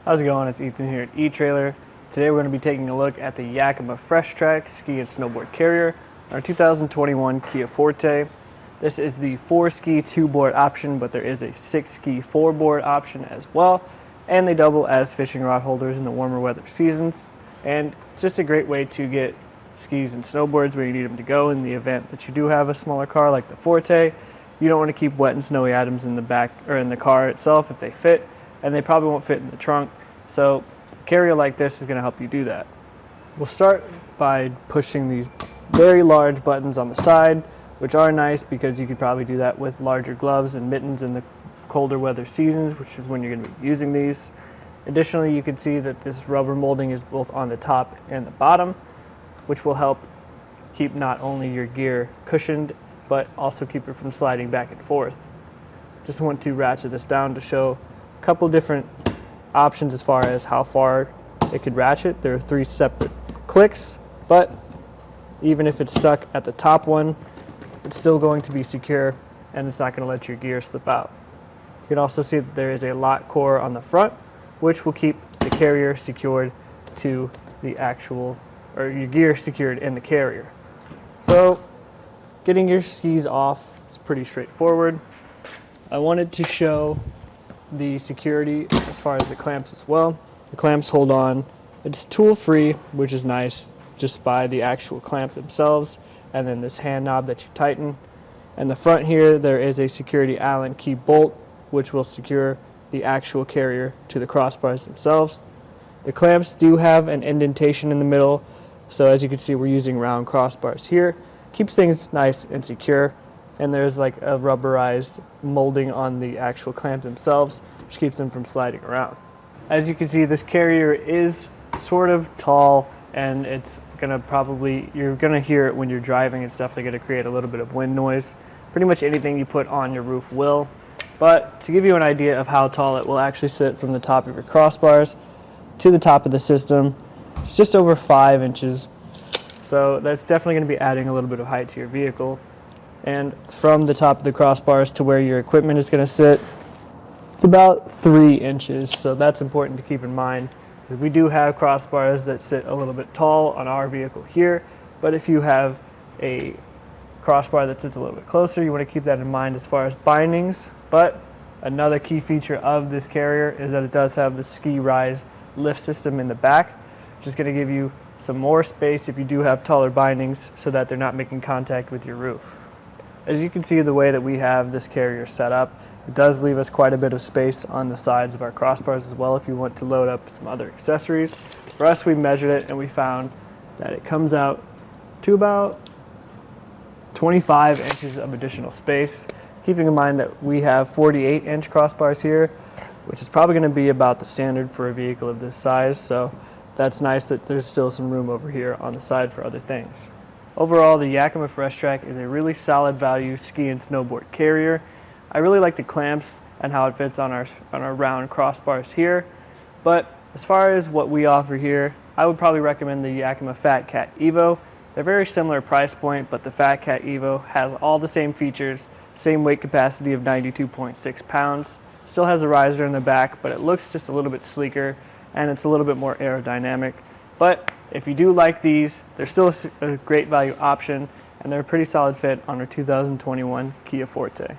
How's it going? It's Ethan here at eTrailer. Today we're going to be taking a look at the Yakima FreshTrack Ski and Snowboard Carrier, our 2021 Kia Forte. This is the 4-ski 2-board option, but there is a 6-ski 4-board option as well, and they double as fishing rod holders in the warmer weather seasons. And it's just a great way to get skis and snowboards where you need them to go in the event that you do have a smaller car like the Forte. You don't want to keep wet and snowy items in the back or in the car itself if they fit, and they probably won't fit in the trunk. So a carrier like this is going to help you do that. We'll start by pushing these very large buttons on the side, which are nice because you could probably do that with larger gloves and mittens in the colder weather seasons, which is when you're going to be using these. Additionally, you can see that this rubber molding is both on the top and the bottom, which will help keep not only your gear cushioned, but also keep it from sliding back and forth. Just want to ratchet this down to show a couple different options as far as how far it could ratchet. There are 3 separate clicks, but even if it's stuck at the top one, it's still going to be secure and it's not going to let your gear slip out. You can also see that there is a lock core on the front, which will keep the carrier secured to the actual, or your gear secured in the carrier. So getting your skis off is pretty straightforward. I wanted to show the security as far as the clamps as well. The clamps hold on. It's tool free, which is nice, just by the actual clamp themselves, and then this hand knob that you tighten. And the front here, there is a security Allen key bolt, which will secure the actual carrier to the crossbars themselves. The clamps do have an indentation in the middle, so as you can see, we're using round crossbars here. Keeps things nice and secure. And there's like a rubberized molding on the actual clamp themselves, which keeps them from sliding around. As you can see, this carrier is sort of tall, and it's gonna you're gonna hear it when you're driving. It's definitely gonna create a little bit of wind noise. Pretty much anything you put on your roof will. But to give you an idea of how tall it will actually sit from the top of your crossbars to the top of the system, it's just over 5 inches. So that's definitely gonna be adding a little bit of height to your vehicle. And from the top of the crossbars to where your equipment is going to sit, it's about 3 inches. So that's important to keep in mind. We do have crossbars that sit a little bit tall on our vehicle here, but if you have a crossbar that sits a little bit closer, you want to keep that in mind as far as bindings. But another key feature of this carrier is that it does have the ski rise lift system in the back, which is going to give you some more space if you do have taller bindings so that they're not making contact with your roof. As you can see, the way that we have this carrier set up, it does leave us quite a bit of space on the sides of our crossbars as well if you want to load up some other accessories. For us, we measured it and we found that it comes out to about 25 inches of additional space, keeping in mind that we have 48-inch crossbars here, which is probably going to be about the standard for a vehicle of this size, so that's nice that there's still some room over here on the side for other things. Overall, the Yakima FreshTrack is a really solid value ski and snowboard carrier. I really like the clamps and how it fits on our round crossbars here. But as far as what we offer here, I would probably recommend the Yakima Fat Cat Evo. They're very similar price point, but the Fat Cat Evo has all the same features, same weight capacity of 92.6 pounds. Still has a riser in the back, but it looks just a little bit sleeker and it's a little bit more aerodynamic. But if you do like these, they're still a great value option, and they're a pretty solid fit on our 2021 Kia Forte.